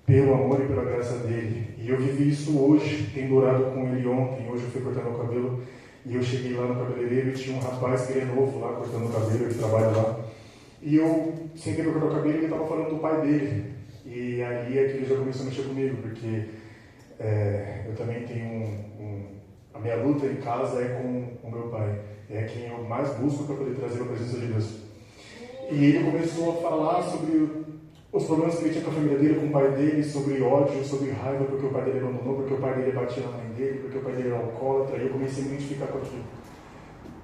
pelo amor e pela graça dele. E eu vivi isso hoje, tendo orado com ele ontem. Hoje eu fui cortar meu cabelo e eu cheguei lá no cabeleireiro e tinha um rapaz que ele é novo lá cortando o cabelo, ele trabalha lá. E eu sentei para cortar o cabelo e ele estava falando do pai dele. E aí é que ele já começou a mexer comigo, porque eu também tenho a minha luta em casa é com o meu pai. É quem eu mais busco para poder trazer a presença de Deus. E ele começou a falar sobre os problemas que ele tinha com a família dele, com o pai dele, sobre ódio, sobre raiva, porque o pai dele abandonou, porque o pai dele batia na mãe dele, porque o pai dele era alcoólatra, e eu comecei a me identificar com aquilo.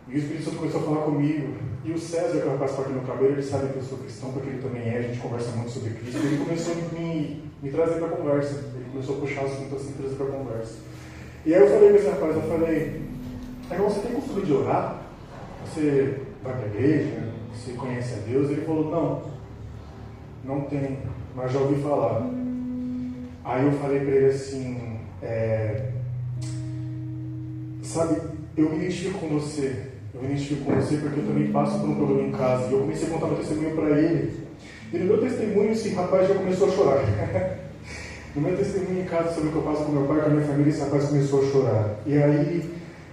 E o Espírito Santo começou a falar comigo, e o César, que é o rapaz que corta meu cabelo, ele sabe que eu sou cristão, porque ele também é, a gente conversa muito sobre Cristo, e ele começou a me trazer para a conversa, ele começou a puxar assunto assim, trazer para a conversa. E aí eu falei com esse rapaz, irmão, você tem costume de orar? Você vai para a igreja? Você conhece a Deus? Ele falou, não tem, mas já ouvi falar. Aí eu falei para ele assim, sabe, eu me identifico com você porque eu também passo por um problema em casa. E eu comecei a contar meu testemunho para ele. E no meu testemunho, esse rapaz já começou a chorar. No meu testemunho em casa sobre o que eu passo com meu pai, com a minha família, esse rapaz começou a chorar. E aí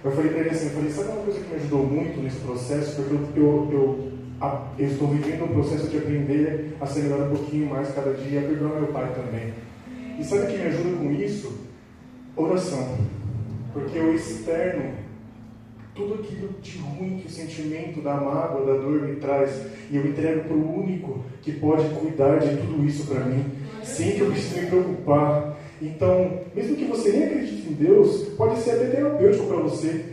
eu falei para ele assim, sabe uma coisa que me ajudou muito nesse processo? Porque eu estou vivendo um processo de aprender a acelerar um pouquinho mais cada dia, a perdoar meu pai também. E sabe o que me ajuda com isso? Oração. Porque eu externo tudo aquilo de ruim que o sentimento da mágoa, da dor me traz, e eu entrego para o único que pode cuidar de tudo isso para mim, sem que eu precise me preocupar. Então, mesmo que você nem acredite em Deus, pode ser até terapêutico para você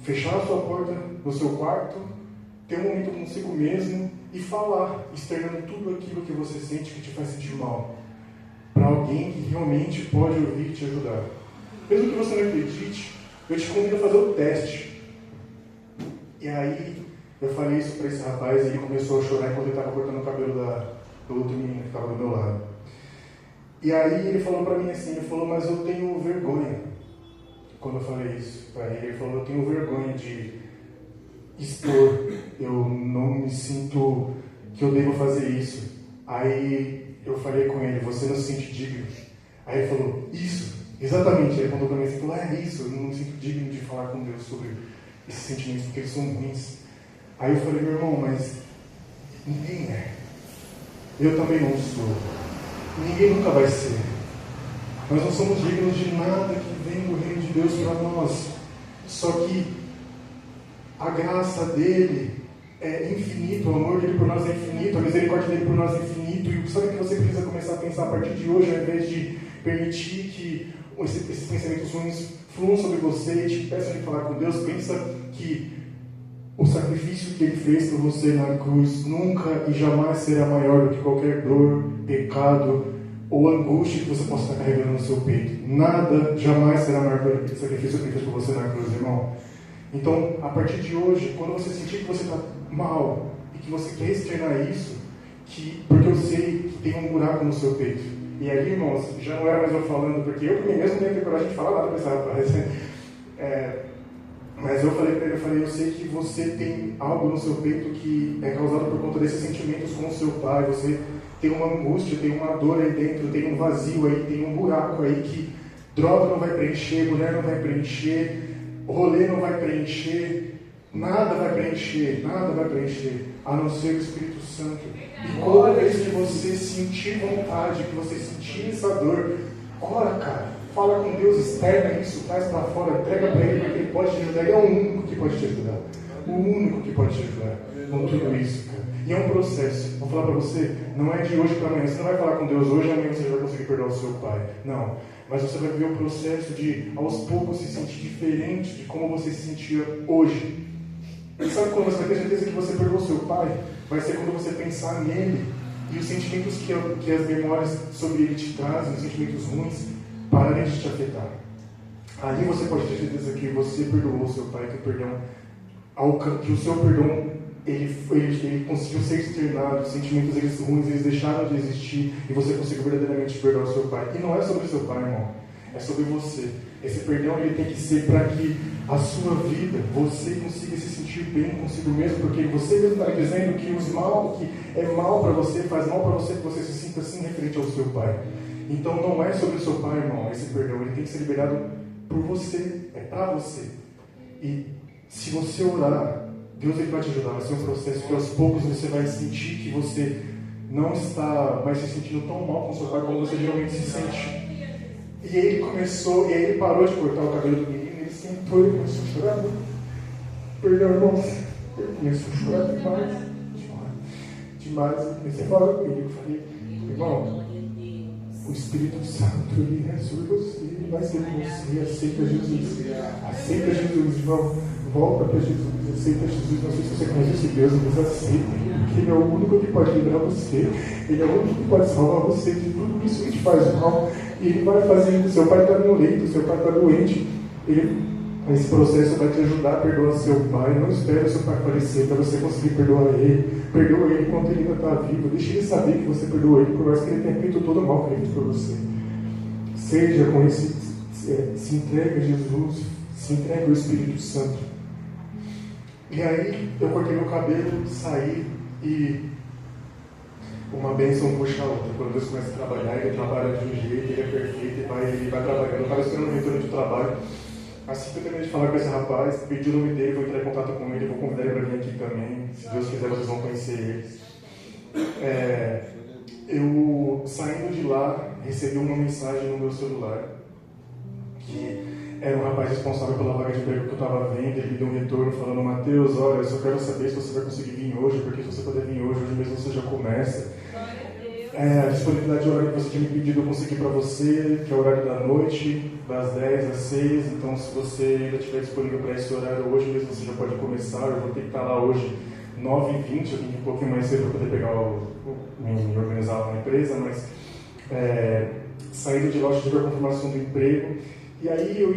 fechar a sua porta no seu quarto, ter um momento consigo mesmo e falar, externando tudo aquilo que você sente que te faz sentir mal, para alguém que realmente pode ouvir e te ajudar. Mesmo que você não acredite, eu te convido a fazer o teste. E aí eu falei isso para esse rapaz e ele começou a chorar enquanto ele estava cortando o cabelo do outro menino que estava do meu lado. E aí ele falou para mim assim, mas eu tenho vergonha. Quando eu falei isso para ele, ele falou, eu tenho vergonha de expor, eu não me sinto que eu devo fazer isso. Aí eu falei com ele, você não se sente digno? Aí ele falou, isso, exatamente. Ele apontou para mim assim, falou, isso, eu não me sinto digno de falar com Deus sobre esses sentimentos, porque eles são ruins. Aí eu falei, meu irmão, mas ninguém é. Eu também não sou. Ninguém nunca vai ser. Nós não somos dignos de nada que vem do reino de Deus para nós. Só que a graça dele é infinita, o amor dele por nós é infinito, a misericórdia dele por nós é infinito. E sabe o que você precisa começar a pensar a partir de hoje, ao invés de permitir que esses pensamentos ruins fluam sobre você e te peçam de falar com Deus? Pensa que o sacrifício que ele fez por você na cruz nunca e jamais será maior do que qualquer dor, pecado ou angústia que você possa estar carregando no seu peito. Nada jamais será maior do que o sacrifício que ele fez por você na cruz, irmão. Então, a partir de hoje, quando você sentir que você está mal e que você quer externar isso, porque eu sei que tem um buraco no seu peito. E aí, irmãos, já não era mais eu falando, porque eu também mesmo não tenho coragem de falar nada para esse rapaz. Mas eu falei para ele, eu sei que você tem algo no seu peito que é causado por conta desses sentimentos com o seu pai. Você tem uma angústia, tem uma dor aí dentro, tem um vazio aí, tem um buraco aí que droga não vai preencher, mulher não vai preencher, rolê não vai preencher, nada vai preencher, a não ser o Espírito Santo. E toda vez que você sentir vontade, que você sentir essa dor, ora, cara, fala com Deus, externa isso, traz para fora, entrega para Ele, porque Ele pode te ajudar. Ele é o único que pode te ajudar. O único que pode te ajudar com tudo isso, cara. E é um processo. Vou falar para você, não é de hoje para amanhã. Você não vai falar com Deus hoje e amanhã você já vai conseguir perdoar o seu pai. Não. Mas você vai ver o processo de, aos poucos, se sentir diferente de como você se sentia hoje. E sabe quando você vai ter certeza que você perdoou o seu pai? Vai ser quando você pensar nele e os sentimentos que as memórias sobre ele te trazem, os sentimentos ruins, pararem de te afetar. Ali você pode ter certeza que você perdoou o seu pai, que o seu perdão ele conseguiu ser externado, os sentimentos eles ruins, eles deixaram de existir e você conseguiu verdadeiramente perdoar o seu pai. E não é sobre o seu pai, irmão, é sobre você. Esse perdão ele tem que ser para que a sua vida, você consiga se sentir bem consigo mesmo, porque você mesmo está dizendo que que é mal para você, faz mal para você que você se sinta assim referente ao seu pai. Então não é sobre o seu pai, irmão, esse perdão. Ele tem que ser liberado por você, é para você. E se você orar, Deus ele vai te ajudar. Vai ser um processo que aos poucos você vai sentir que você não está mais se sentindo tão mal com seu pai como você geralmente se sente. E aí ele parou de cortar o cabelo do menino, ele sentou e começou a chorar. Perdão, irmãos, eu comecei a chorar demais. Eu comecei a falar com ele, eu falei, irmão, o Espírito Santo, ele é sobre você, ele vai ser com você, aceita Jesus, irmão, volta para Jesus, aceita Jesus. Não sei se você conhece esse Deus, mas aceita, porque ele é o único que pode livrar você, ele é o único que pode salvar você de tudo isso que te faz mal. E ele vai fazendo, seu pai está no leito, seu pai está doente, esse processo vai te ajudar a perdoar seu pai. Não espere seu pai falecer para você conseguir perdoar ele. Perdoa ele enquanto ele ainda está vivo. Deixe ele saber que você perdoa ele, por mais que ele tenha feito todo o mal que ele fez por você. Seja com esse, se entregue a Jesus, se entregue ao Espírito Santo. E aí eu cortei meu cabelo, saí e uma bênção puxa a outra. Quando Deus começa a trabalhar, ele trabalha de um jeito, ele é perfeito, ele vai trabalhando. Eu estava esperando um retorno de trabalho. Assim que eu terminei de falar com esse rapaz, pedi o nome dele, vou entrar em contato com ele, vou convidar ele para vir aqui também. Se Deus quiser, vocês vão conhecer eles. Eu, saindo de lá, recebi uma mensagem no meu celular, que era um rapaz responsável pela vaga de emprego que eu estava vendo. Ele me deu um retorno falando: Mateus, olha, eu só quero saber se você vai conseguir vir hoje, porque se você puder vir hoje mesmo você já começa. A disponibilidade de horário que você tinha me pedido eu consegui para você, que é o horário da noite, das 10 às 6. Então, se você ainda estiver disponível para esse horário hoje mesmo, você já pode começar. Eu vou ter que estar lá hoje 9h20, eu tenho que ir um pouquinho mais cedo para poder pegar me organizar lá na empresa, mas saindo de lá eu tive a confirmação do emprego. E aí eu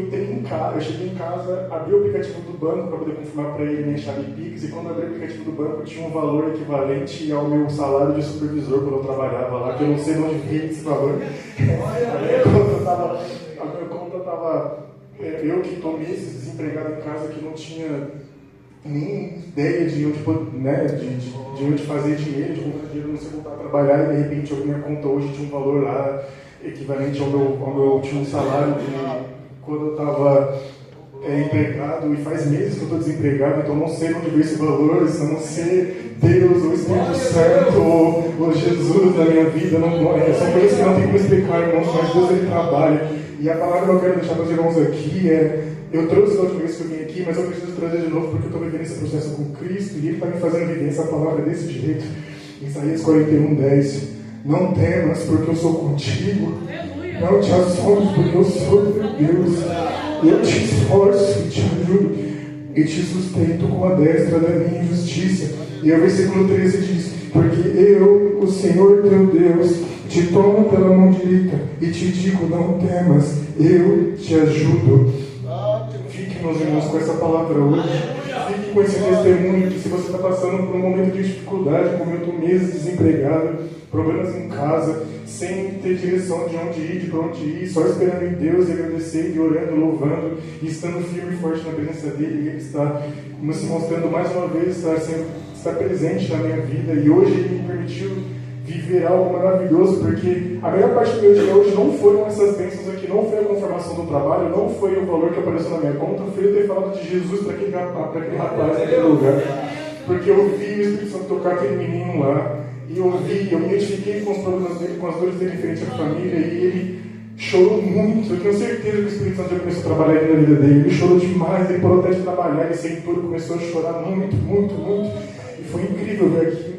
cheguei em casa, abri o aplicativo do banco para poder confirmar para ele minha chave Pix, e quando eu abri o aplicativo do banco tinha um valor equivalente ao meu salário de supervisor quando eu trabalhava lá, que eu não sei de onde veio esse valor. A minha conta estava, eu que estou meses desempregado em casa, que não tinha nem ideia de onde fazer dinheiro, de comprar dinheiro, não sei voltar a trabalhar, e de repente a minha conta hoje tinha um valor lá equivalente ao meu último salário de quando eu estava empregado, e faz meses que eu estou desempregado, então não sei onde veio esse valor, a não ser Deus, ou Espírito Santo, ou Jesus na minha vida. São coisas que não tem como explicar, irmãos, mas Deus ele trabalha. E a palavra que eu quero deixar para os irmãos aqui eu trouxe da última vez que eu vim aqui, mas eu preciso trazer de novo porque eu estou vivendo esse processo com Cristo e Ele está me fazendo viver essa palavra desse jeito. Isaías 41:10. Não temas, porque eu sou contigo. Não te assombres, porque eu sou teu Deus. Eu te esforço e te ajudo e te sustento com a destra da minha justiça. E o versículo 13 diz: porque eu, o Senhor teu Deus, te tomo pela mão direita e te digo: não temas, eu te ajudo. Fique, meus irmãos, com essa palavra hoje. Fique com esse testemunho que, se você está passando por um momento de dificuldade, um momento meses desempregado, problemas em casa, sem ter direção de onde ir, de para onde ir, só esperando em Deus e agradecendo, e orando, louvando, e estando firme e forte na presença dEle, e Ele está se mostrando mais uma vez, está presente na minha vida, e hoje Ele me permitiu viver algo maravilhoso, porque a melhor parte do meu dia hoje não foram essas bênçãos aqui, não foi a confirmação do trabalho, não foi o valor que apareceu na minha conta, foi eu ter falado de Jesus para aquele rapaz naquele lugar, porque eu vi o Espírito Santo tocar aquele menino lá, e eu me identifiquei com os problemas dele, com as dores dele frente à família, e ele chorou muito. Eu tenho certeza que o Espírito Santo já começou a trabalhar na vida dele. Ele chorou demais, ele parou até de trabalhar, ele sentou e começou a chorar muito, muito, muito, e foi incrível ver aquilo.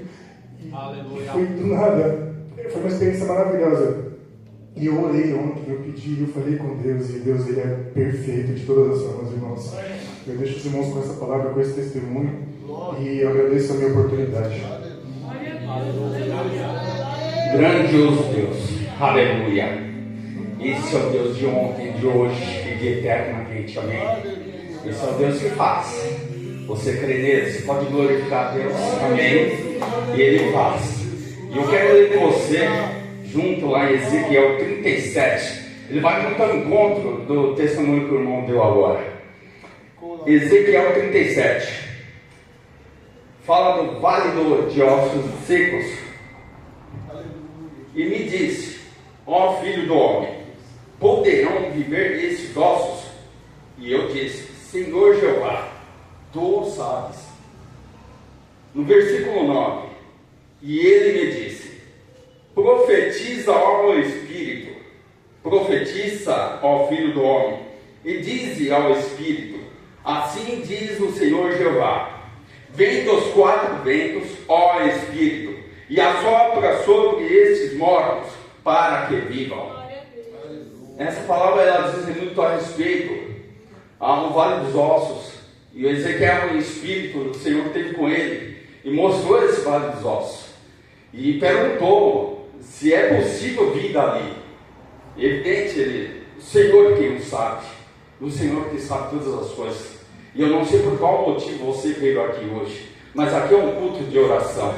E foi do nada, foi uma experiência maravilhosa. E eu orei ontem, eu pedi, eu falei com Deus, e Deus ele é perfeito de todas as formas, irmãos. Eu deixo os irmãos com essa palavra, com esse testemunho, e eu agradeço a minha oportunidade. Grandioso Deus, aleluia. Esse é o Deus de ontem, de hoje e de eternamente, amém. Esse é o Deus que faz. Você crê nele, você pode glorificar a Deus, amém. E Ele faz. E eu quero ler com você, junto lá em Ezequiel 37. Ele vai muito ao encontro do testemunho que o irmão deu agora. Ezequiel 37. Fala do vale de ossos secos. E me disse: ó filho do homem, poderão viver esses ossos? E eu disse, Senhor Jeová, tu o sabes. No versículo 9, e ele me disse, profetiza ao Espírito, profetiza ao filho do homem, e dize ao Espírito, assim diz o Senhor Jeová, vem dos quatro ventos, ó Espírito, e assopra sobre estes mortos, para que vivam. Essa palavra ela diz muito a respeito ao Vale dos Ossos, e o Ezequiel em espírito, o Senhor esteve com ele, e mostrou esse Vale dos Ossos, e perguntou se é possível vida ali. Evidente, o Senhor que o sabe, o Senhor que sabe todas as coisas, e eu não sei por qual motivo você veio aqui hoje, mas aqui é um culto de oração.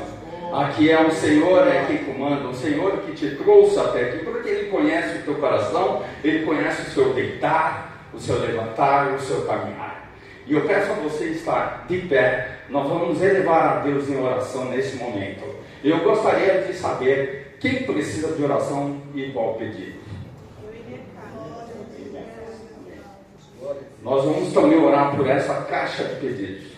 Aqui é o Senhor quem comanda, o Senhor que te trouxe até aqui, porque Ele conhece o teu coração, Ele conhece o seu deitar, o seu levantar, o seu caminhar. E eu peço a você estar de pé, nós vamos elevar a Deus em oração nesse momento. Eu gostaria de saber quem precisa de oração e qual pedido. Nós vamos também orar por essa caixa de pedidos.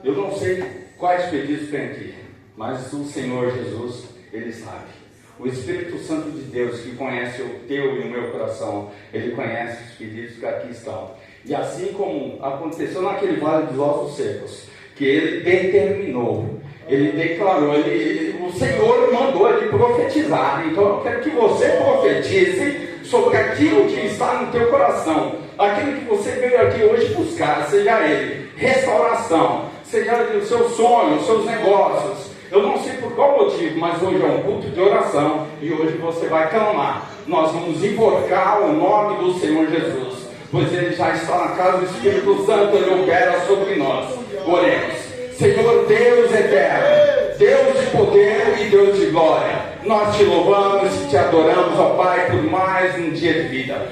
Eu não sei quais pedidos tem aqui, mas o Senhor Jesus, Ele sabe. O Espírito Santo de Deus, que conhece o teu e o meu coração, Ele conhece os pedidos que aqui estão. E assim como aconteceu naquele vale dos ossos secos, que Ele determinou, Ele declarou, o Senhor mandou Ele profetizar. Então eu quero que você profetize sobre aquilo que está no teu coração, aquilo que você veio aqui hoje buscar, seja ele restauração, seja ele os seus sonhos, os seus negócios. Eu não sei por qual motivo, mas hoje é um culto de oração e hoje você vai clamar. Nós vamos invocar o nome do Senhor Jesus, pois Ele já está na casa do Espírito Santo, Ele opera sobre nós. Oremos. Senhor Deus eterno, Deus de poder e Deus de glória, nós te louvamos e te adoramos, ó Pai, por mais um dia de vida,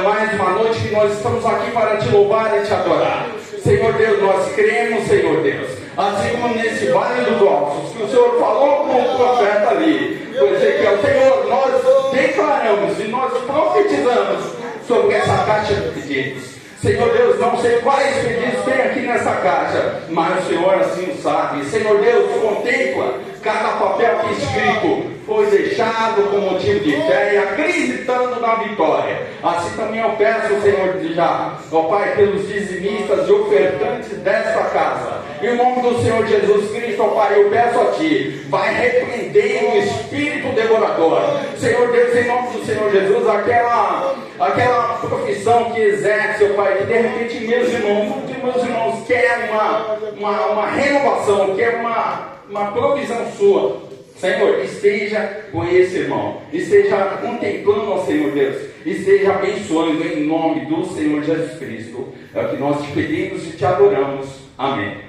mais uma noite que nós estamos aqui para te louvar e te adorar. Senhor Deus, nós cremos, Senhor Deus, assim como nesse vale dos ossos, que o Senhor falou com o profeta ali, pois é que é o Senhor, nós declaramos e nós profetizamos sobre essa caixa de pedidos. Senhor Deus, não sei quais pedidos tem aqui nessa caixa, mas o Senhor assim o sabe. Senhor Deus, contempla cada papel que escrito foi deixado com motivo de fé e acreditando na vitória. Assim também eu peço, Senhor, já, ó Pai, pelos dizimistas e ofertantes desta casa. Em nome do Senhor Jesus Cristo, ó Pai, eu peço a Ti, vai repreender o espírito devorador. Senhor Deus, em nome do Senhor Jesus, aquela profissão que exerce, ó Pai, que de repente meus irmãos querem uma renovação, querem uma provisão sua. Senhor, esteja com esse irmão, esteja contemplando ao Senhor Deus, esteja abençoando em nome do Senhor Jesus Cristo. É o que nós te pedimos e te adoramos. Amém.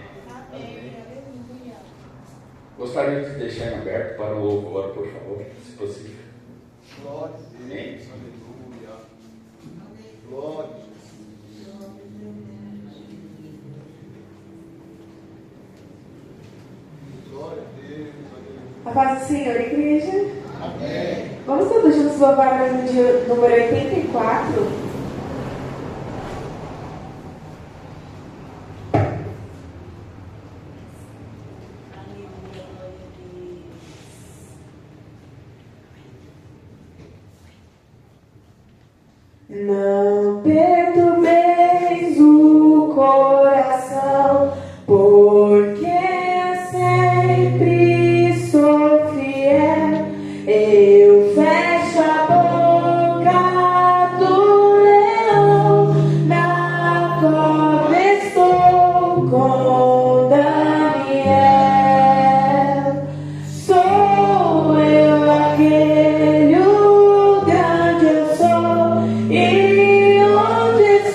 Gostaria de deixar em aberto para o louvor, por favor, se possível. Glória a Deus, aleluia. Glória a Deus. Glória a Deus, aleluia. A paz do Senhor, igreja. Amém. Vamos todos juntos louvar no dia número 84. Não perturbeis o coração, porque sempre sou fiel. Eu fecho a boca do leão, na cova estou com Daniel. Sou eu aquele, o grande eu sou, e onde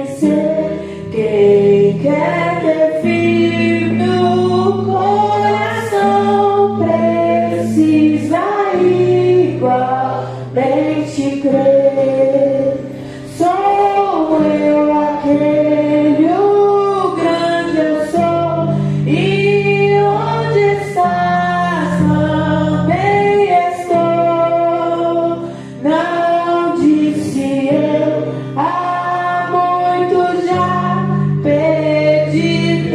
vencer. Quem quer ter firme o coração precisa igualmente crer. Sou eu aquele, o grande eu sou, e onde estás também estou. Não disse eu, há muito já pedi,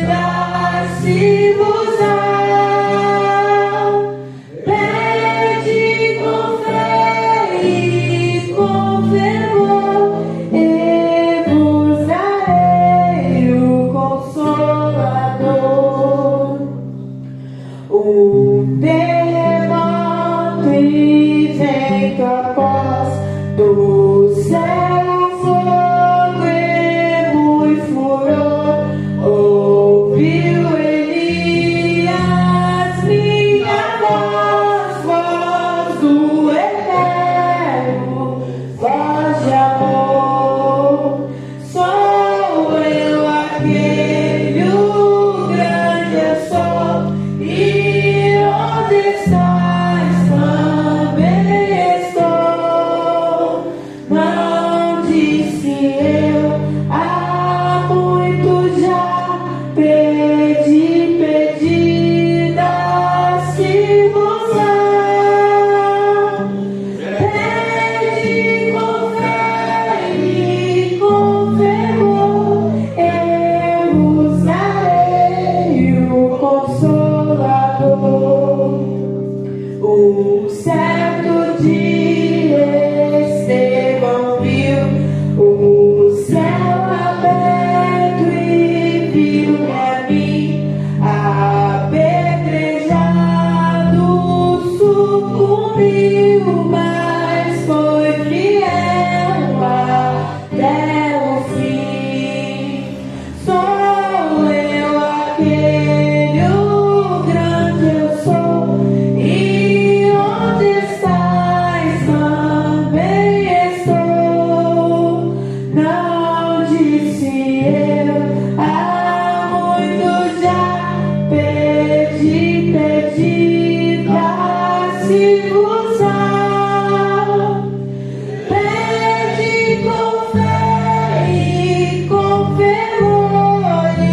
dá-se-vos-á. Pede com fé e com fervor, e vos darei o Consolador. Um terremoto e vento após, do céu fogo e muito furor. Ouviu Elias minha voz do eterno, voz de amor. Sou eu aquele, o grande eu sou, e onde estás também estou. Não disse eu, há muito já pedi, dá-se-vos-á. Pede com fé e com fervor, eu vos darei o Consolador. Um certo dia Estevão viu o céu aberto e viu-me a mim apedrejado, sucumbiu, mas foi fiel até o fim. Sou eu aquele, o grande eu sou, e onde estás também estou. Não disse eu, há muito já pedi, dá-se-vos-á. Pede com fé e com fervor, e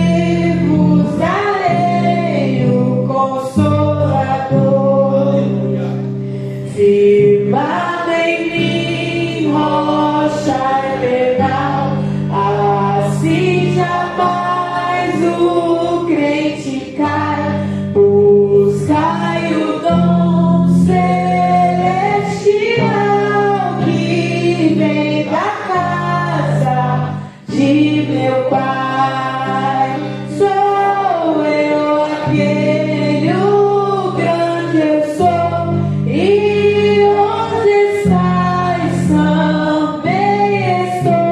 vos darei o Consolador. Firmado em mim, rocha eternal, assim jamais o crente cai. Buscai o dom celestial que vem da casa de meu Pai. Sou eu aquele, o grande eu sou, e onde estás também estou.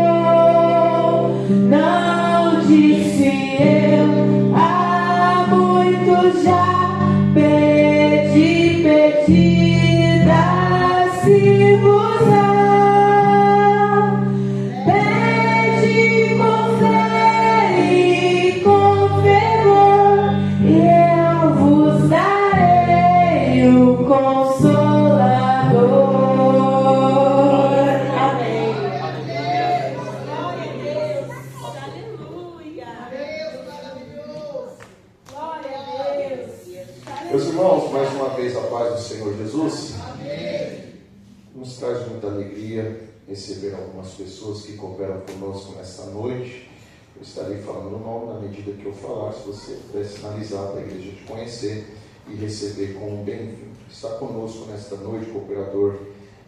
Não disse eu, há muito já pedi, dá-se-vos-á. Pede com fé e com fervor, e eu vos darei o Consolador. Amém. Glória a Deus. Aleluia. Glória a Deus. Meus irmãos, mais uma vez a paz do Senhor Jesus. Nos traz muita alegria receber algumas pessoas que cooperam conosco nesta noite. Eu estarei falando o nome na medida que eu falar, se você puder sinalizar para a igreja te conhecer e receber como um bem-vindo. Está conosco nesta noite o cooperador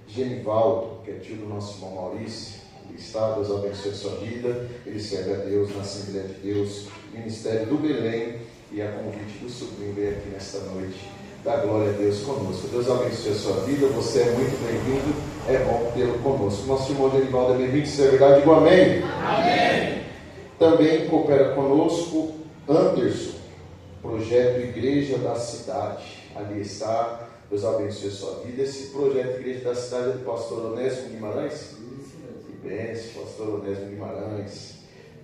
Genivaldo, que é tio do nosso irmão Maurício. Ele está, Deus abençoe a sua vida. Ele serve a Deus na Assembleia de Deus, Ministério do Belém, e a convite do sobrinho veio aqui nesta noite. Dá glória a Deus conosco. Deus abençoe a sua vida. Você é muito bem-vindo. É bom tê-lo conosco. Nosso irmão Genivaldo é bem-vindo. Se é verdade, digo amém. Amém. Também coopera conosco Anderson, projeto Igreja da Cidade. Ali está. Deus abençoe a sua vida. Esse projeto Igreja da Cidade é do pastor Onésimo Guimarães. Benção, pastor Onésio Guimarães,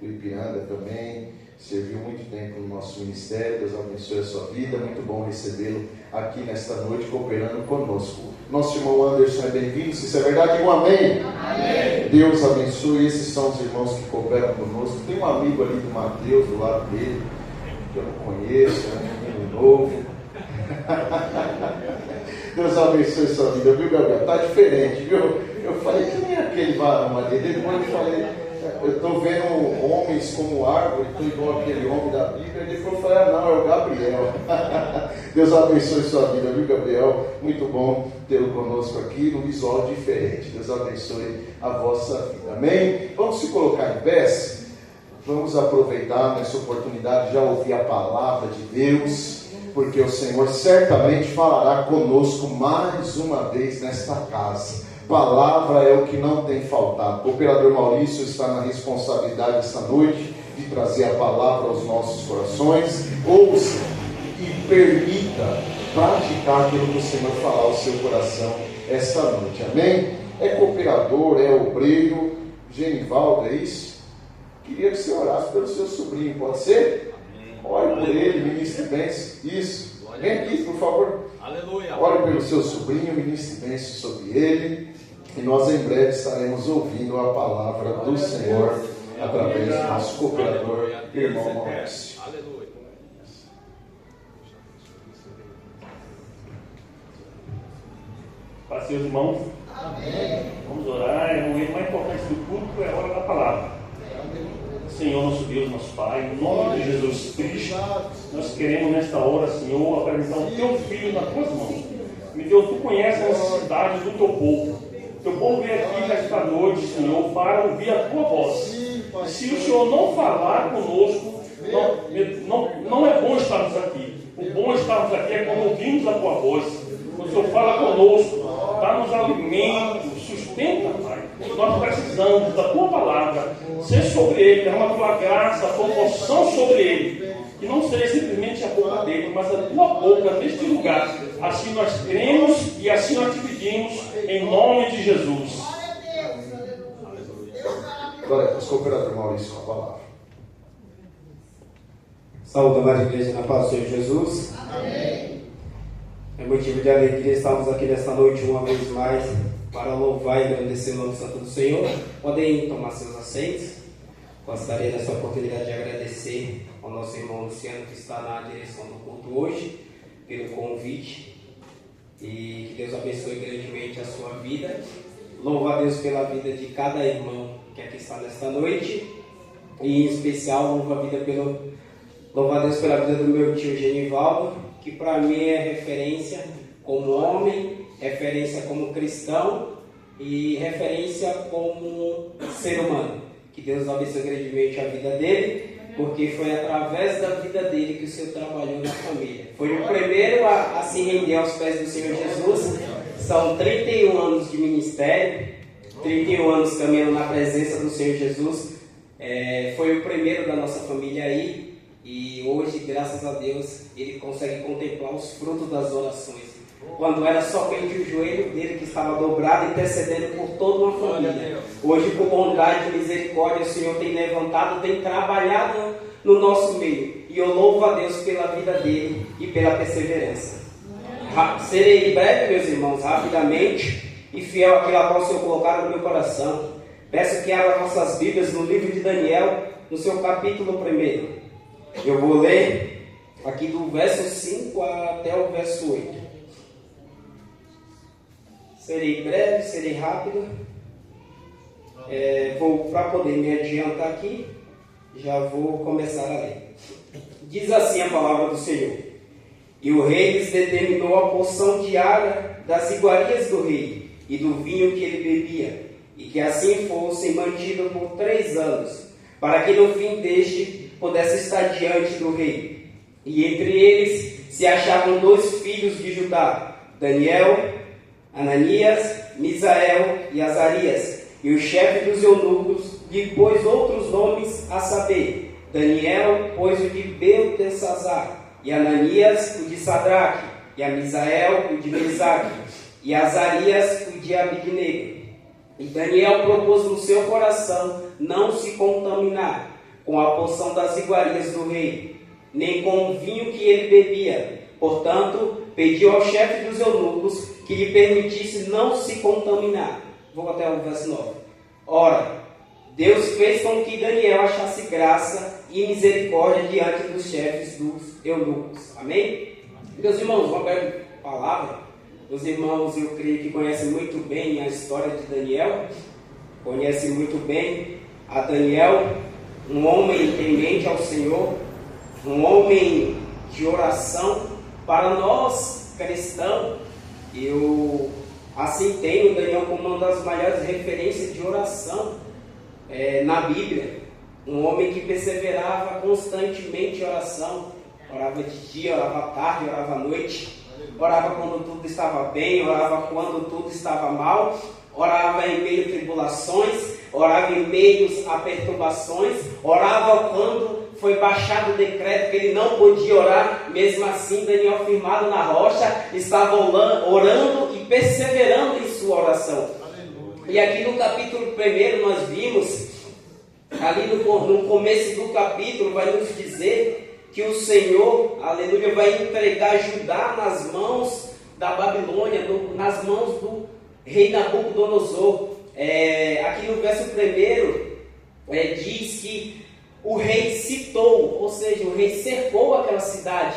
do Ipiranga também, serviu muito tempo no nosso ministério. Deus abençoe a sua vida, muito bom recebê-lo aqui nesta noite, cooperando conosco. Nosso irmão Anderson é bem-vindo, se isso é verdade, diga um amém. Amém. Deus abençoe, esses são os irmãos que cooperam conosco. Tem um amigo ali do Mateus, do lado dele, que eu não conheço, é um menino novo. Deus abençoe sua vida, viu, Gabriel? Está diferente, viu? Eu falei, quem é aquele varão ali? Depois eu falei, eu estou vendo homens como árvore, estou igual aquele homem da Bíblia. E depois eu falei, não, é o Gabriel. Deus abençoe sua vida, viu, Gabriel? Muito bom tê-lo conosco aqui, num visual diferente. Deus abençoe a vossa vida, amém? Vamos se colocar em pé. Vamos aproveitar nessa oportunidade de já ouvir a palavra de Deus, porque o Senhor certamente falará conosco mais uma vez nesta casa. Palavra é o que não tem faltado. O operador Maurício está na responsabilidade esta noite de trazer a palavra aos nossos corações. Ouça e permita praticar aquilo que o Senhor falar ao seu coração esta noite, amém? É cooperador, é obreiro. Genivaldo, é isso? Queria que você orasse pelo seu sobrinho, pode ser? Ore por ele, ministre bênção. Isso. Vem aqui, por favor. Aleluia. Ore pelo seu sobrinho, ministre bênção sobre ele. E nós em breve estaremos ouvindo a palavra do Senhor através do nosso cooperador, irmão Maurício. Aleluia. Para seus irmãos, amém. Vamos orar. O momento mais importante do culto é a hora da palavra. Senhor, nosso Deus, nosso Pai, em nome de Jesus Cristo, nós queremos nesta hora, Senhor, apresentar o Teu Filho nas Tuas mãos. Meu Deus, Tu conheces a necessidade do Teu povo. Teu povo veio aqui nesta noite, Senhor, para ouvir a Tua voz. Se o Senhor não falar conosco, não é bom estarmos aqui. O bom estarmos aqui é quando ouvimos a Tua voz. O Senhor fala conosco, dá-nos alimento, sustenta, Pai. Nós precisamos da Tua palavra. Ser sobre Ele, derrama a Tua graça, a Tua unção sobre Ele. Que não seja simplesmente a boca dele, mas a Tua boca neste lugar. Assim nós cremos e assim nós te pedimos, em nome de Jesus. Glória a Deus, cooperador Maurício, com a palavra. Saúde, amada igreja, na paz do Senhor Jesus. Amém. É motivo de alegria estarmos aqui nesta noite uma vez mais para louvar e agradecer o nome santo do Senhor. Podem tomar seus assentos. Gostaria nessa oportunidade de agradecer ao nosso irmão Luciano, que está na direção do culto hoje, pelo convite, e que Deus abençoe grandemente a sua vida. Louvo a Deus pela vida de cada irmão que aqui está nesta noite, e em especial louvo a Deus pela vida do meu tio Genivaldo, que para mim é referência como homem, referência como cristão e referência como ser humano. Que Deus abençoe grandemente a vida dele, porque foi através da vida dele que o Senhor trabalhou na família. Foi o primeiro a se render aos pés do Senhor Jesus. São 31 anos de ministério, 31 anos caminhando na presença do Senhor Jesus. Foi o primeiro da nossa família aí, e hoje, graças a Deus, ele consegue contemplar os frutos das orações. Quando era somente o joelho dele que estava dobrado, intercedendo por toda uma família. Hoje, por bondade e misericórdia, o Senhor tem levantado, tem trabalhado no nosso meio. E eu louvo a Deus pela vida dele e pela perseverança. Serei breve, meus irmãos, rapidamente, e fiel àquilo a qual o Senhor colocar no meu coração. Peço que abra nossas Bíblias no livro de Daniel, no seu capítulo 1. Eu vou ler aqui do verso 5 até o verso 8. Serei breve, serei rápido. Para poder me adiantar aqui, já vou começar a ler. Diz assim a palavra do Senhor: E o rei lhes determinou a porção diária das iguarias do rei e do vinho que ele bebia, e que assim fossem mantidos por 3 anos, para que no fim deste pudesse estar diante do rei. E entre eles se achavam 2 filhos de Judá, Daniel, Ananias, Misael e Azarias. E o chefe dos eunucos lhe pôs outros nomes, a saber, Daniel pôs o de Beltesazar, e Ananias o de Sadraque, e a Misael o de Mesaque, e Azarias o de Abidnego. E Daniel propôs no seu coração não se contaminar com a porção das iguarias do rei, nem com o vinho que ele bebia. Portanto, pediu ao chefe dos eunucos que lhe permitisse não se contaminar. Vou até o verso 9. Ora, Deus fez com que Daniel achasse graça e misericórdia diante dos chefes dos eunucos. Amém? Meus irmãos, uma breve palavra. Os irmãos, eu creio que conhecem muito bem a história de Daniel. Conhecem muito bem a Daniel, um homem temente ao Senhor, um homem de oração. Para nós cristãos, eu assim tenho Daniel como uma das maiores referências de oração na Bíblia. Um homem que perseverava constantemente em oração. Orava de dia, orava à tarde, orava à noite. Orava quando tudo estava bem, orava quando tudo estava mal. Orava em meio a tribulações, orava em meio a perturbações. Orava quando foi baixado o decreto que ele não podia orar. Mesmo assim, Daniel, firmado na rocha, estava orando e perseverando em sua oração. E aqui no capítulo 1 nós vimos, ali no começo do capítulo, vai nos dizer que o Senhor, aleluia, vai entregar Judá nas mãos da Babilônia, nas mãos do rei Nabucodonosor. Aqui no verso 1 diz que o rei citou, ou seja, o rei cercou aquela cidade.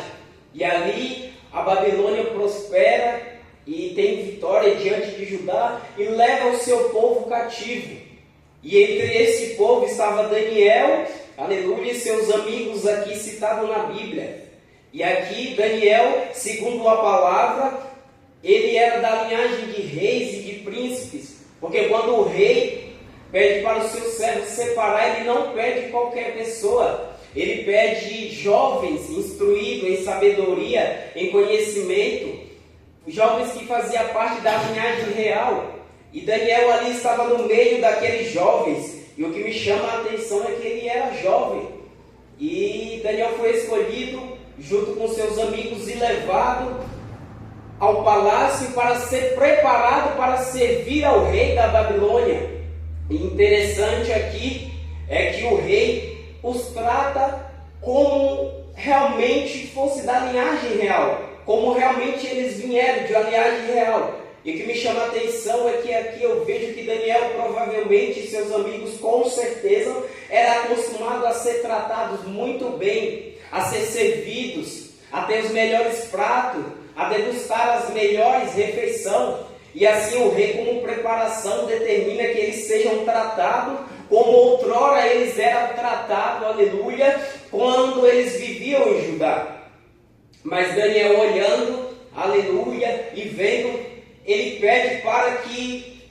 E ali a Babilônia prospera e tem vitória diante de Judá e leva o seu povo cativo. E entre esse povo estava Daniel, aleluia, e seus amigos aqui citados na Bíblia. E aqui Daniel, segundo a palavra, ele era da linhagem de reis e de príncipes. Porque quando o rei pede para os seus servos separar, ele não pede qualquer pessoa. Ele pede jovens instruídos em sabedoria, em conhecimento, jovens que faziam parte da linhagem real. E Daniel ali estava no meio daqueles jovens. E o que me chama a atenção é que ele era jovem. E Daniel foi escolhido junto com seus amigos e levado ao palácio para ser preparado para servir ao rei da Babilônia. E interessante aqui é que o rei os trata como realmente fosse da linhagem real, como realmente eles vieram de uma linhagem real. E o que me chama a atenção é que aqui eu vejo que Daniel provavelmente e seus amigos com certeza eram acostumados a ser tratados muito bem, a ser servidos, a ter os melhores pratos, a degustar as melhores refeições. E assim o rei, como preparação, determina que eles sejam tratados como outrora eles eram tratados, aleluia, quando eles viviam em Judá. Mas Daniel, olhando, aleluia, e vendo, ele pede para que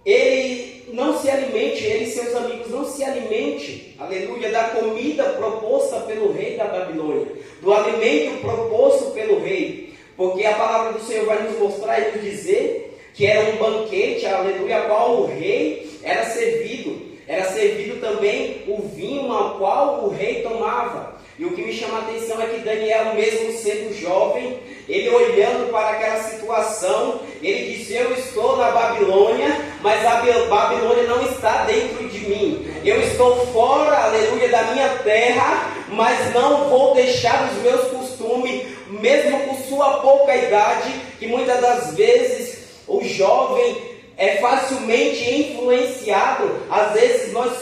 ele não se alimente, ele e seus amigos não se alimentem, aleluia, da comida proposta pelo rei da Babilônia, do alimento proposto pelo rei, porque a palavra do Senhor vai nos mostrar e nos dizer que era um banquete, aleluia, a qual o rei era servido também o vinho ao qual o rei tomava. E o que me chama a atenção é que Daniel, mesmo sendo jovem, ele olhando para aquela situação, ele disse: eu estou na Babilônia, mas a Babilônia não está dentro de mim. Eu estou fora, aleluia, da minha terra, mas não vou deixar os meus costumes, mesmo com sua pouca idade, que muitas das vezes o jovem é facilmente influenciado. Às vezes nós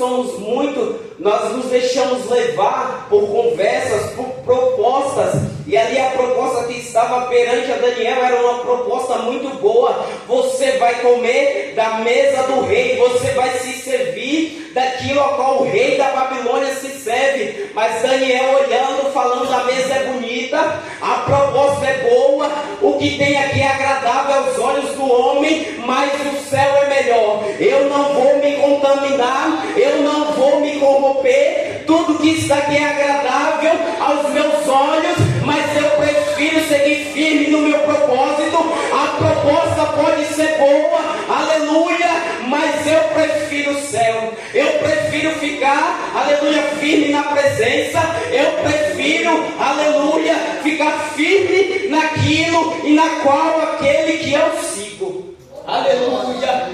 nos deixamos levar por conversas, por propostas, e ali a proposta que estava perante a Daniel era uma proposta muito boa. Você vai comer da mesa do rei, você vai se servir daquilo a qual o rei da Babilônia se serve. Mas Daniel olhando, falando: a mesa é bonita, a proposta é boa, o que tem aqui é agradável aos olhos do homem, mas o céu é melhor. Eu não vou me contaminar, eu não vou me corromper. Tudo que está aqui é agradável aos meus olhos, mas eu prefiro seguir firme no meu propósito. A proposta pode ser boa, aleluia, mas eu prefiro o céu. Eu prefiro ficar, aleluia, firme na presença. Eu prefiro, aleluia, ficar firme naquilo e na qual aquele que eu sigo. Aleluia.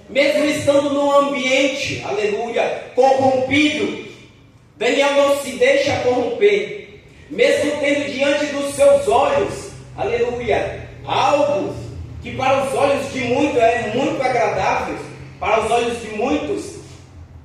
Mesmo estando num ambiente, aleluia, corrompido, Daniel não se deixa corromper. Mesmo tendo diante dos seus olhos, aleluia, algo que para os olhos de muitos é muito agradável, para os olhos de muitos,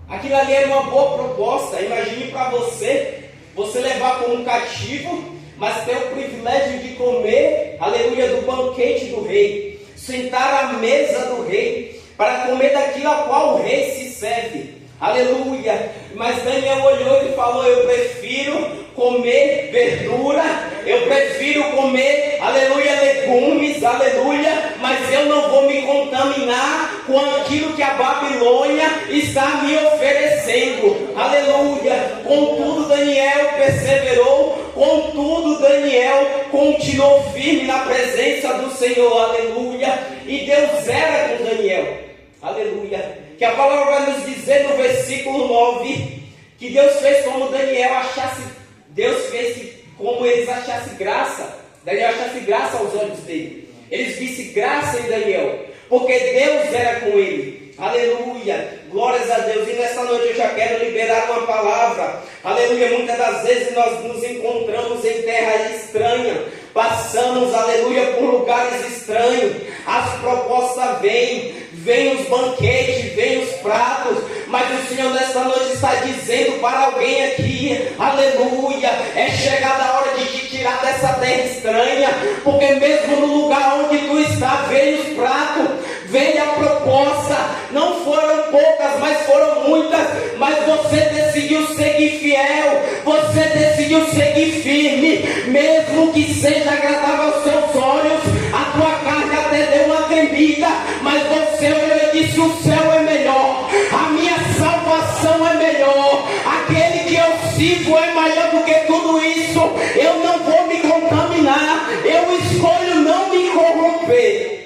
aquilo ali era uma boa proposta. Imagine para você levar como um cativo, mas ter o privilégio de comer, aleluia, do banquete do rei, sentar à mesa do rei, para comer daquilo a qual o rei se serve, aleluia. Mas Daniel olhou e falou: eu prefiro comer verdura, eu prefiro comer, aleluia, legumes, aleluia, mas eu não vou me contaminar com aquilo que a Babilônia está me oferecendo, aleluia. Contudo, Daniel perseverou, contudo, Daniel continuou firme na presença do Senhor, aleluia. E Deus era com Daniel, aleluia. Que a palavra vai nos dizer no versículo 9, que Deus fez como Daniel achasse, Deus fez como eles achassem graça, Daniel achasse graça aos olhos dele, eles vissem graça em Daniel, porque Deus era com ele, aleluia, glórias a Deus. E nessa noite eu já quero liberar uma palavra, aleluia. Muitas das vezes nós nos encontramos em terra estranha, passamos, aleluia, por lugares estranhos, as propostas vêm os banquetes, vêm os pratos, mas o Senhor nesta noite está dizendo para alguém aqui, aleluia, é chegada a hora de te tirar dessa terra estranha, porque mesmo no lugar onde tu está, veio os pratos, veio a proposta, não foram poucas, mas foram muitas, mas você decidiu seguir fiel, você decidiu seguir firme, mesmo que seja agradável aos seus olhos, a tua carne até deu uma tremida, mas você olhou e disse: o céu é melhor, a minha salvação é melhor, aquele que eu sigo é maior do que tudo isso, eu não vou me contaminar, eu escolho não me corromper.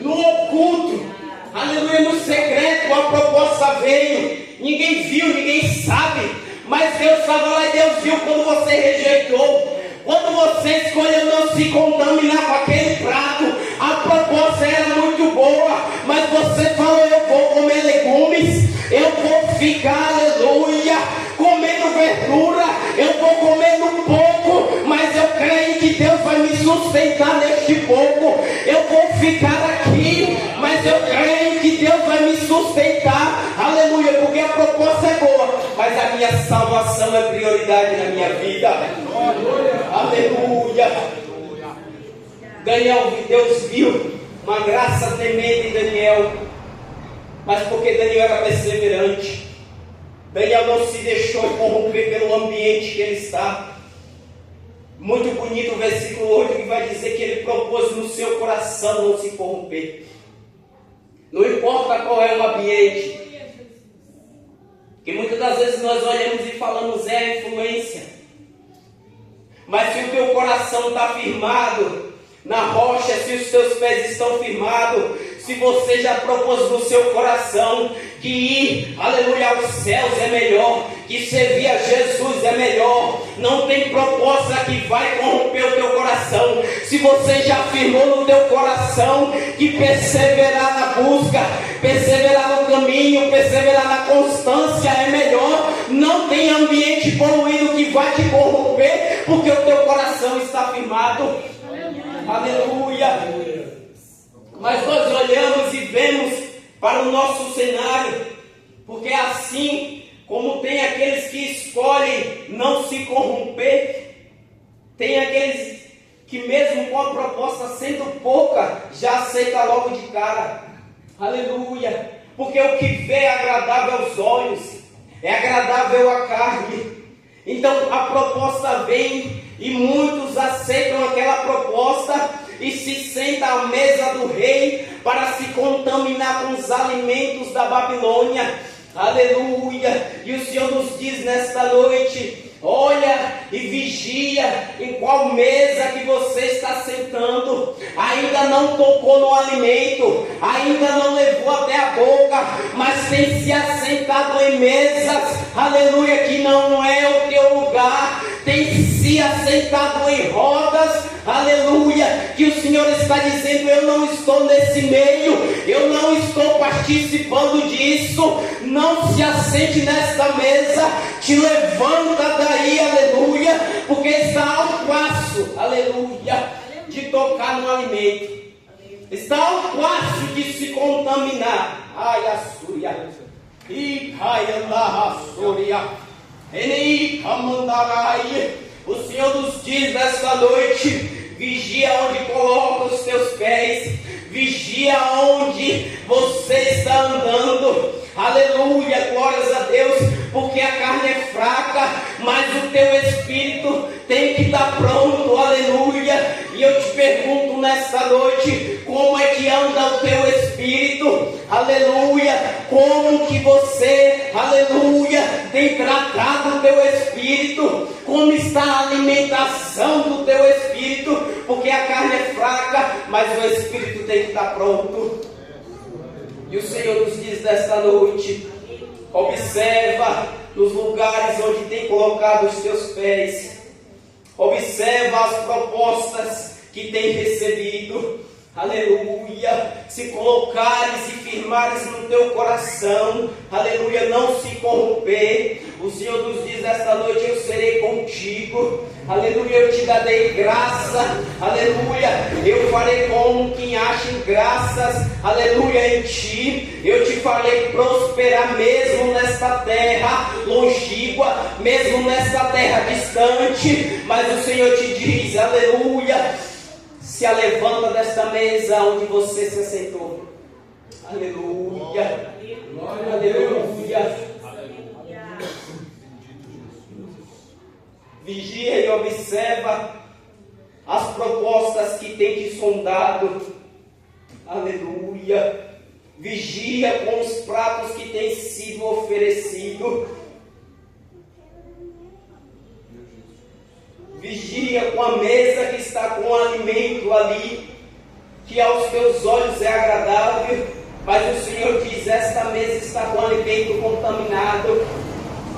No oculto, aleluia, no secreto, a proposta veio, ninguém viu, ninguém sabe, mas Deus estava lá e Deus viu quando você rejeitou, quando você escolheu não se contaminar com aquele prato. A proposta era muito boa, mas você falou: eu vou comer legumes, eu vou ficar, aleluia, comendo verdura, eu vou comendo pouco, mas eu creio que Deus vai me sustentar neste pouco. Eu vou ficar aqui, mas eu creio que Deus vai me sustentar, aleluia, porque a proposta é boa, mas a minha salvação é prioridade na minha vida, aleluia. Daniel, Deus viu uma graça tremenda em Daniel, mas porque Daniel era perseverante, Daniel não se deixou corromper pelo ambiente que ele está. Muito bonito o versículo 8, que vai dizer que ele propôs no seu coração não se corromper. Não importa qual é o ambiente, que muitas das vezes nós olhamos e falamos: é a influência, mas se o teu coração está firmado na rocha, se os teus pés estão firmados, se você já propôs no seu coração que ir, aleluia, aos céus é melhor, que servir a Jesus é melhor, não tem proposta que vai corromper o teu coração. Se você já afirmou no teu coração que perseverar na busca, perseverar no caminho, perseverar na constância é melhor, não tem ambiente poluído que vai te corromper, porque o teu coração está firmado, aleluia. Mas nós olhamos e vemos para o nosso cenário, porque assim como tem aqueles que escolhem não se corromper, tem aqueles que mesmo com a proposta sendo pouca, já aceita logo de cara, aleluia, porque o que vê é agradável aos olhos, é agradável à carne. Então a proposta vem e muitos aceitam aquela proposta e se sentam à mesa do rei para se contaminar com os alimentos da Babilônia, aleluia. E o Senhor nos diz nesta noite Olha e vigia em qual mesa que você está sentando. Ainda não tocou no alimento, ainda não levou até a boca, mas tem se assentado em mesas, aleluia, que não é o teu lugar. Tem se assentado em rodas, aleluia, que o Senhor está dizendo: eu não estou nesse meio, eu não estou participando disso. Não se assente nesta mesa, te levanta daí, aleluia, porque está ao passo, aleluia, de tocar no alimento, está ao passo de se contaminar. Ai, a súria, e cai a súria, e camandarai. O Senhor nos diz nesta noite: vigia onde coloca os teus pés, vigia onde você está andando, aleluia, glórias a Deus, porque a carne é fraca, mas o teu espírito tem que estar pronto, aleluia. E eu te pergunto nesta noite: como é que anda o teu espírito, aleluia? Como que você, aleluia, tem tratado o teu espírito? Como está a alimentação do teu espírito? Porque a carne é fraca, mas o espírito tem que estar pronto. E o Senhor nos diz nesta noite: observa nos lugares onde tem colocado os teus pés, observa as propostas que tem recebido, aleluia. Se colocares e firmares no teu coração, aleluia, não se corromper, o Senhor nos diz esta noite: eu serei contigo, aleluia, eu te darei graça, aleluia, eu farei como quem acha graças, aleluia, em ti. Eu te farei prosperar mesmo nesta terra longínqua, mesmo nesta terra distante. Mas o Senhor te diz, aleluia, se levanta desta mesa onde você se assentou, aleluia, aleluia. Vigia e observa as propostas que tem te sondado, aleluia. Vigia com os pratos que têm sido oferecidos. Vigia com a mesa que está com o alimento ali, que aos teus olhos é agradável, mas o Senhor diz: esta mesa está com alimento contaminado.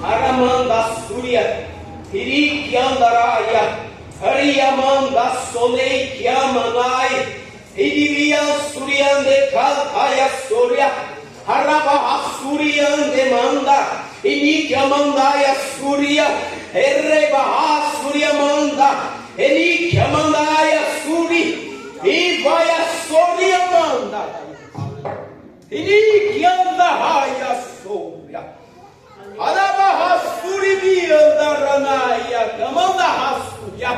Aramanda Súria, Iri Andaraia, Ariamanda Solei Kiamanai, Irian Suriande Kalkaya Soria, Arabaha Suriande Manda, Inikiamandaya Suria, Erebaha Suriamanda, Enikiamandaya Suri, Ivaya Suriamanda, Inikiandahaya Soria, Arabaha Suribiandaranaya, Kamandaha Suria,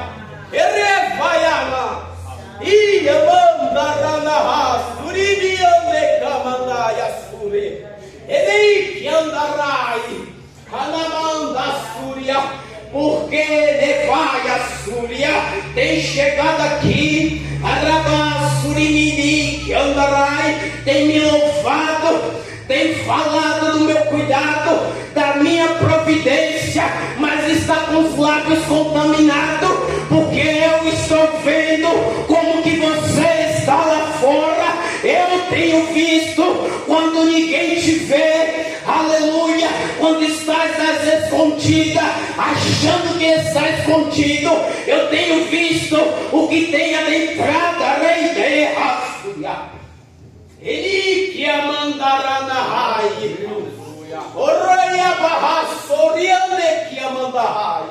Erevayama, Iamandaranaha Suribiande Kamandaya Suri, Enikiandarai, Kanamanda Súria, porque Nevaia Súria tem chegado aqui, Arabasurimi Andarai, tem me louvado, tem falado do meu cuidado, da minha providência, mas está com os lábios contaminados, porque eu estou vendo como que você está lá fora. Eu tenho visto quando ninguém te vê, aleluia, quando estás às escondidas, achando que está escondido. Eu tenho visto o que tem adentrado a reideia. Ele que a mandará na raia, Oraya barra soriande que a mandará.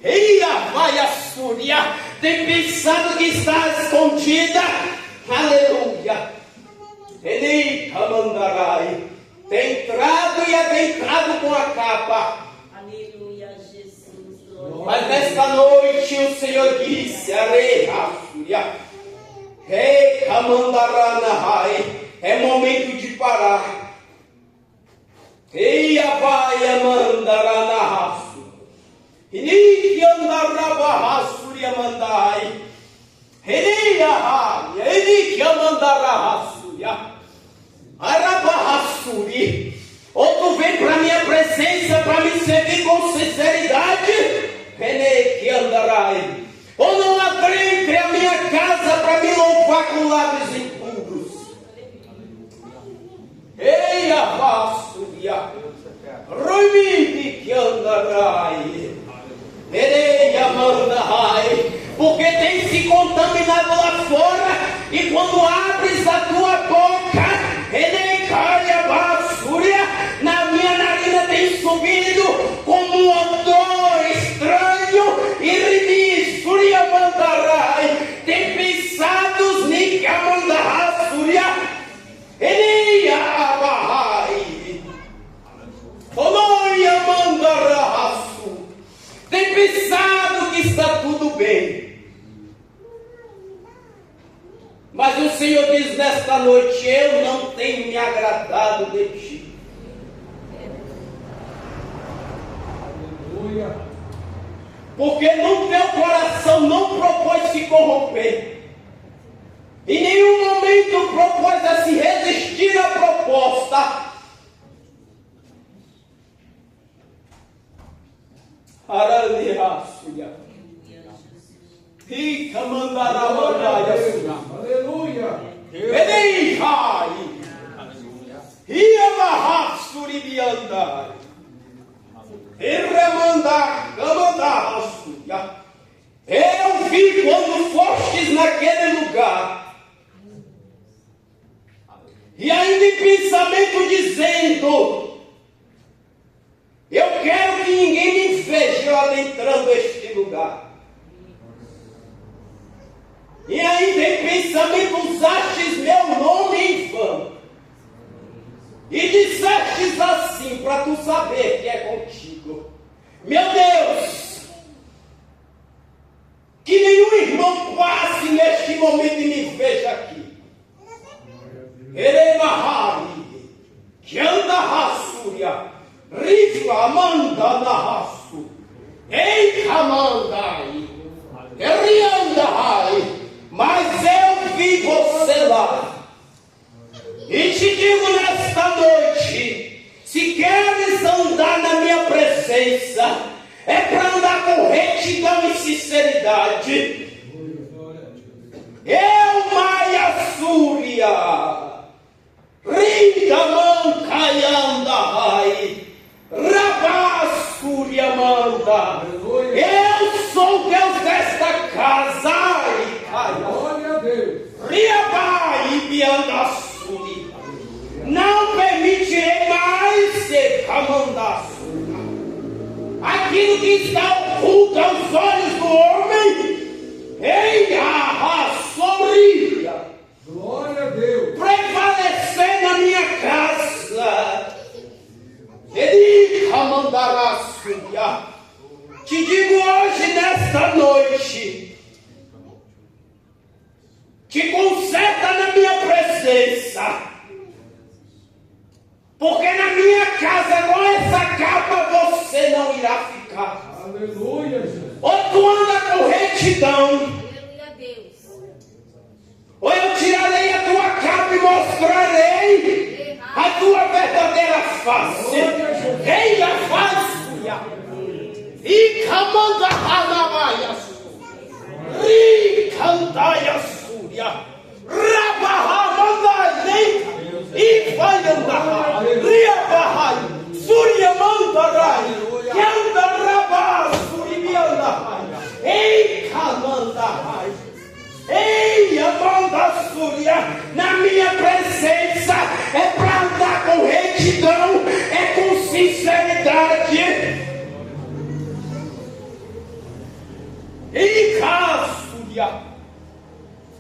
Eia vai a súria, tem pensado que está escondida, aleluia. Ele camandarai, tem entrado e adentrado com a capa. Aleluia, Jesus. Mas nesta noite o Senhor disse: Areia, súria, rei camandaranahai, é momento de parar. Eia vai a mandaranahasu, iniki andarabahasuria mandai. Ou tu vem para minha presença para me servir com sinceridade, que andarai. Ou não adentre a minha casa para me louvar com lábios impuros. Ei, Abassuria, Ruimide que andarai. Erei, Amandarai, porque tem se contaminado lá fora, e quando abres a tua boca, Erei, Caia, Abassuria, na minha narina tem subido como um odor estranho, e Rimi, Suria, Mandarai, tem pensados, Nika, Mandarai, Suria, Erei, Abahai, Oloia, Mandarai, tem pensado que está tudo bem. Mas o Senhor diz nesta noite: eu não tenho me agradado de ti. Aleluia. Porque no teu coração não propôs se corromper. Em nenhum momento propôs a se resistir à proposta. Araliaçuia. Rica mandará aleluia. Ele cai. Ia barraçuri de andar. Irremandar, camandarraçuia. Eu vi quando fostes naquele lugar. E ainda em pensamento dizendo: eu quero que ninguém me veja adentrando este lugar. E ainda em pensamento usastes meu nome em vão. E dissestes assim, para tu saber que é contigo: meu Deus, que nenhum irmão passe neste momento e me veja aqui. Eremahari, que anda raçúria. Rifa manda na raço, ei camandai, riandai, mas eu vi você lá, e te digo nesta noite: se queres andar na minha presença, é para andar com retidão e sinceridade. Eu, Maia Súria, Rindaman Caiandai, Rabascuria manda. Eu sou o Deus desta casa. Glória a Deus. Riabai e Biandassuri. Não permitirei mais ser camandassuri. Aquilo que está oculto aos olhos do homem, ei, arrasoria. Glória a Deus. Prevalecer na minha casa. Ele camandará suia. Te digo hoje, nesta noite, te conserta na minha presença, porque na minha casa com essa capa você não irá ficar. Aleluia, Jesus. Ou tu anda com retidão, ou eu tirarei a tua capa e mostrarei a tua verdadeira face. Rei a face. E camanda hanamaia. Ricandaia súria. Rabahamandai. E vai andar. Riabahai. Súria mandarai. Que anda rabá. Súria. Ei, camandai. Ei, Amanda Súria, na minha presença é para andar com retidão, é com sinceridade. Ei, Súria,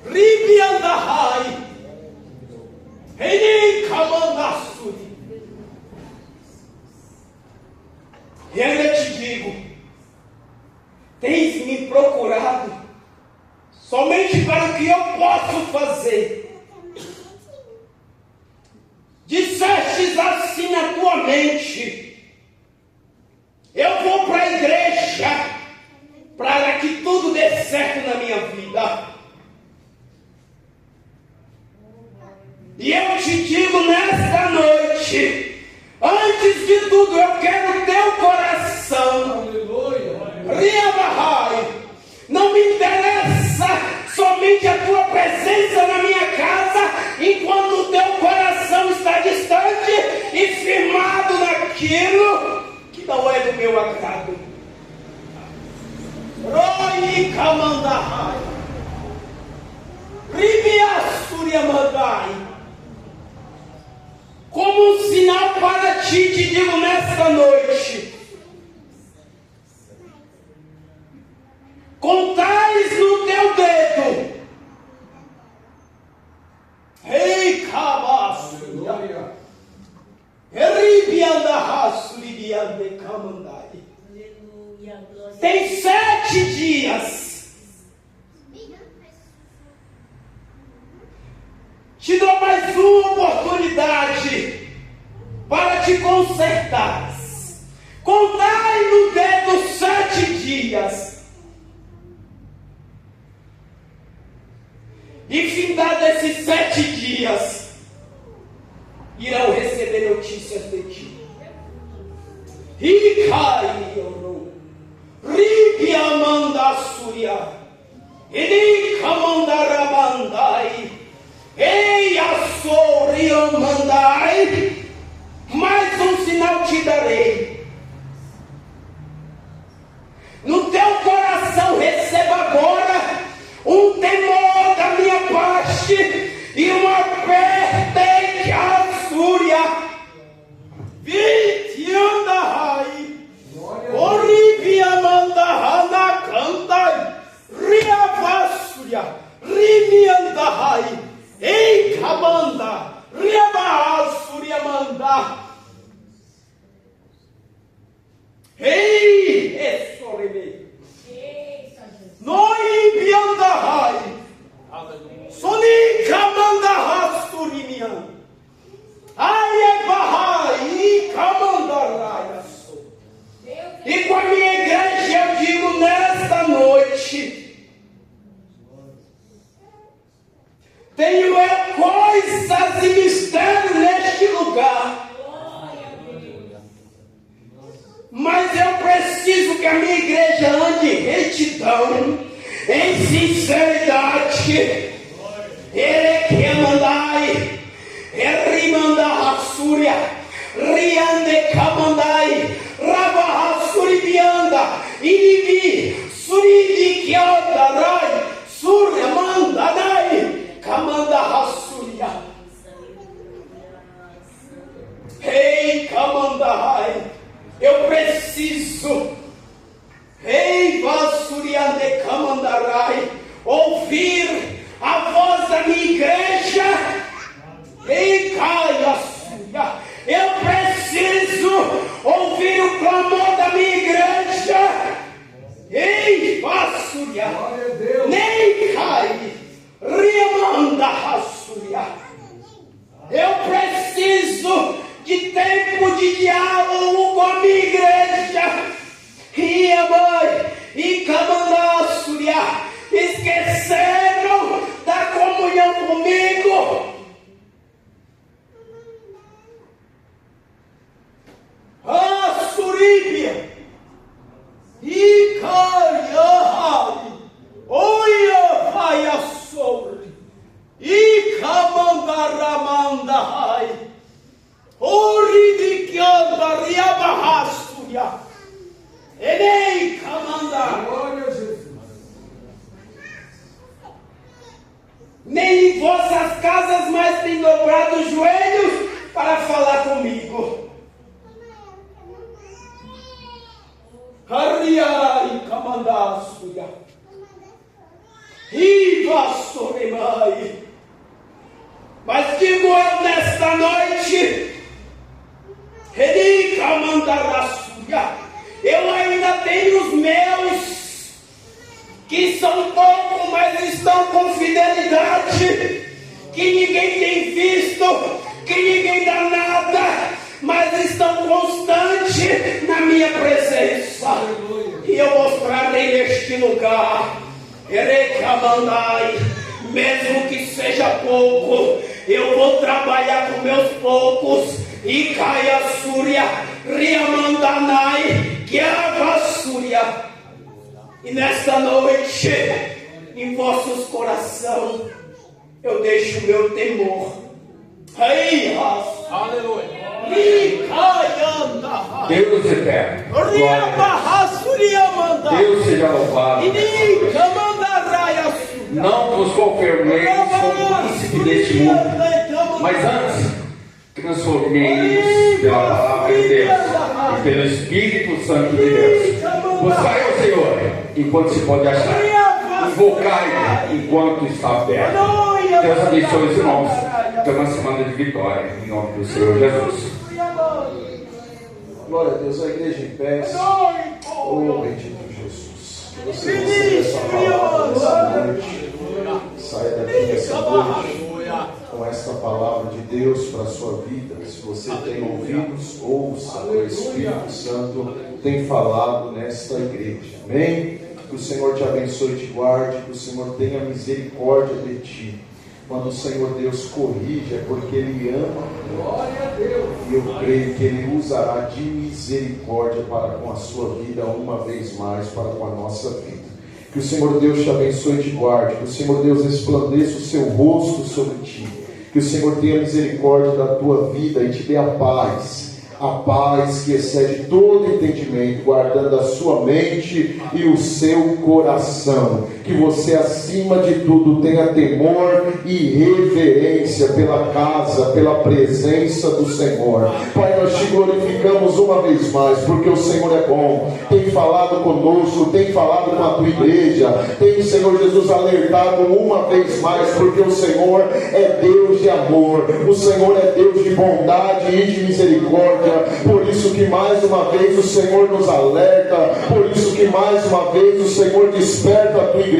Ribiandahai, Ei, Kamanda Súria. E ainda te digo, tens me procurado somente para o que eu posso fazer. Dissestes assim na tua mente: eu vou para a igreja para que tudo dê certo na minha vida. E eu te digo nesta noite: antes de tudo eu quero teu coração. Aleluia. Riabahai. Não me interessa somente a tua presença na minha casa, enquanto o teu coração está distante e firmado naquilo que não é do meu agrado. Roi Kamandahai. Ribiasuriamandai. Como um sinal para ti, te digo nesta noite: contais no teu dedo. Ei, Kabasuria. Ribiandahasuribiandekamandai. Aleluia, glória. Tem 7 dias. Te dou mais uma oportunidade para te consertar. Contai no dedo 7 dias. E findado esses 7 dias, irão receber notícias de ti. Ikaiyono, Ribiamandasuria, Irikamandarabandai, Eiasoriamandai. Mais um sinal te darei. No teu coração receba agora um temor da minha parte e uma pertencência. Vitiandahai, Oribiamandahana cantai, Riavasuria, Rimiandahai, Eikabanda, Riabasuriamanda. Ei, Essorebe, Noi Biandahai, Sonikamandahasturimian, Aiebahai, Kamandaraiaso. E com a minha igreja eu digo nesta noite: tenho coisas e mistérios neste lugar. Mas eu preciso que a minha igreja ande em retidão, em sinceridade. Erequiamandai, Erimandahasuria, Riandekamandai, Rabahasuribianda, Iribi, Suridikiandarai, Suriamandadai, Kamandahasuria. Ei, Kamandahai. Eu preciso, Ei, Vasuriandekamandarai, ouvir a voz da minha igreja. Ei, Kaiasuria, eu preciso ouvir o clamor da minha igreja. Ei, Vasuria, nem Kai, Riamanda Hasuria. Eu preciso de tempo de diálogo com a minha igreja. E a mãe, e Kamandasuria, esqueceram da comunhão comigo. Ah, Suribia, e Kayahai, Oia vai a sobre, e Kamandaramandahai. Oridikianda riabahasuria. Enei Kamanda. Glória a Jesus. Nem em vossas casas mais tem dobrado os joelhos para falar comigo. Hariai Kamandasuria. Iva Soremai. Mas digo eu nesta noite, eu ainda tenho os meus que são pouco, mas estão com fidelidade, que ninguém tem visto, que ninguém dá nada, mas estão constantes na minha presença. E eu mostrarei neste lugar, Erecamandai, mesmo que seja pouco, eu vou trabalhar com meus poucos. E Kaya Surya, Riamandanai, Gyava Surya, E nesta noite, em vossos corações, eu deixo o meu temor. Aí, aleluia. Deus eterno, Deus seja louvado. Não vos confirmeis como príncipe deste mundo, mas antes transformei-vos pela palavra de Deus e pelo Espírito Santo de Deus. Buscai ao Senhor enquanto se pode achar, invocai-o enquanto está perto. Deus abençoe os irmãos. Então, uma semana de vitória, em nome do Senhor Jesus. Glória a Deus, a igreja em pé. Oh, bendito Jesus. Que você receba essa palavra nessa noite. Saia daqui nessa noite com esta palavra de Deus para a sua vida. Se você tem ouvidos, ouça. O Espírito Santo tem falado nesta igreja. Amém? Que o Senhor te abençoe e te guarde. Que o Senhor tenha misericórdia de ti. Quando o Senhor Deus corrige, é porque Ele ama. Glória a Deus. E eu creio que Ele usará de misericórdia para com a sua vida, uma vez mais, para com a nossa vida. Que o Senhor Deus te abençoe e te guarde. Que o Senhor Deus resplandeça o seu rosto sobre ti. Que o Senhor tenha misericórdia da tua vida e te dê a paz que excede todo entendimento, guardando a sua mente e o seu coração. Que você, acima de tudo, tenha temor e reverência pela casa, pela presença do Senhor. Pai, nós te glorificamos uma vez mais, porque o Senhor é bom. Tem falado conosco, tem falado com a tua igreja, tem, Senhor Jesus, alertado uma vez mais, porque o Senhor é Deus de amor, o Senhor é Deus de bondade e de misericórdia. Por isso que mais uma vez o Senhor nos alerta, por isso que mais uma vez o Senhor desperta a tua igreja,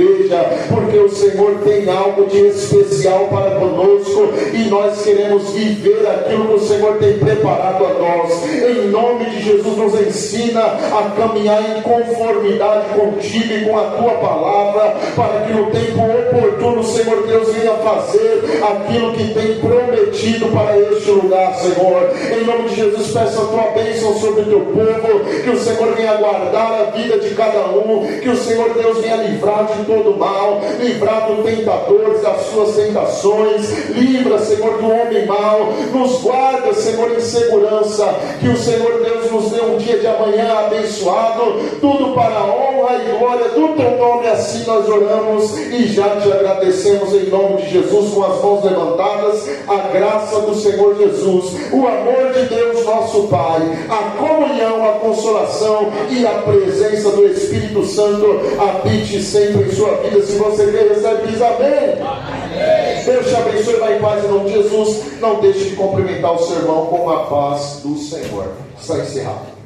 porque o Senhor tem algo de especial para conosco e nós queremos viver aquilo que o Senhor tem preparado a nós. Em nome de Jesus, nos ensina a caminhar em conformidade contigo e com a tua palavra, para que no tempo oportuno o Senhor Deus venha fazer aquilo que tem prometido para este lugar, Senhor. Em nome de Jesus, peço a tua bênção sobre o teu povo, que o Senhor venha guardar a vida de cada um, que o Senhor Deus venha livrar de todo mal, livrar do tentador, das suas tentações, livra, Senhor, do homem mau, nos guarda, Senhor, em segurança, que o Senhor Deus nos dê um dia de amanhã abençoado, tudo para a honra e glória do teu nome. Assim nós oramos e já te agradecemos em nome de Jesus, com as mãos levantadas. A graça do Senhor Jesus, o amor de Deus nosso Pai, a comunhão, a consolação e a presença do Espírito Santo habite sempre em sua vida. Se você quer, recebe, diz amém. Amém. Deus te abençoe, vai em paz em nome de Jesus. Não deixe de cumprimentar o seu irmão com a paz do Senhor. Está encerrado.